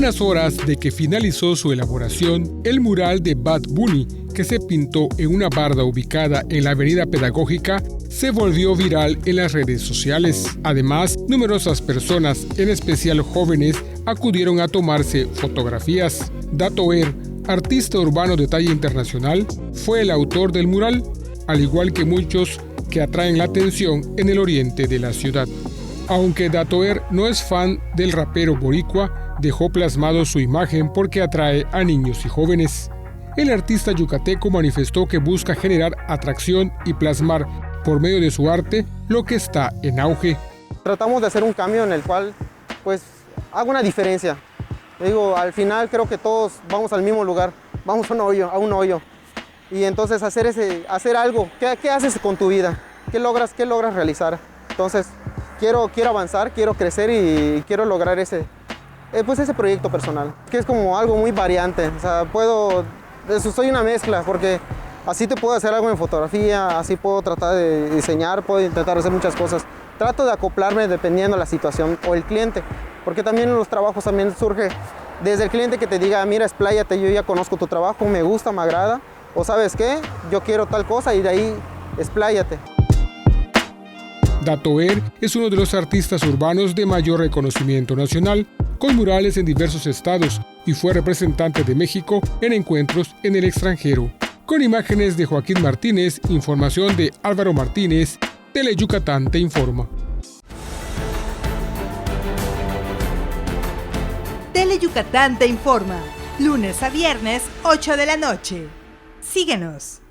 unas horas de que finalizó su elaboración, el mural de Bad Bunny, que se pintó en una barda ubicada en la Avenida Pedagógica, se volvió viral en las redes sociales. Además, numerosas personas, en especial jóvenes, acudieron a tomarse fotografías. Datoer, artista urbano de talla internacional, fue el autor del mural, al igual que muchos que atraen la atención en el oriente de la ciudad. Aunque Datoer no es fan del rapero boricua, dejó plasmado su imagen porque atrae a niños y jóvenes. El artista yucateco manifestó que busca generar atracción y plasmar por medio de su arte lo que está en auge. Tratamos de hacer un cambio en el cual pues haga una diferencia. Digo, al final creo que todos vamos al mismo lugar, vamos a un hoyo. Y entonces hacer algo, ¿qué haces con tu vida? ¿Qué logras realizar? Entonces quiero avanzar, quiero crecer y quiero lograr ese proyecto personal, que es como algo muy variante. O sea, soy una mezcla, porque así te puedo hacer algo en fotografía, así puedo tratar de diseñar, puedo intentar hacer muchas cosas. Trato de acoplarme dependiendo de la situación o el cliente, porque también en los trabajos también surge desde el cliente que te diga, mira, expláyate, yo ya conozco tu trabajo, me gusta, me agrada, o ¿sabes qué? Yo quiero tal cosa y de ahí expláyate. Datoer es uno de los artistas urbanos de mayor reconocimiento nacional, con murales en diversos estados, y fue representante de México en encuentros en el extranjero. Con imágenes de Joaquín Martínez, información de Álvaro Martínez, Teleyucatán te informa. Teleyucatán te informa, lunes a viernes, 8 de la noche. Síguenos.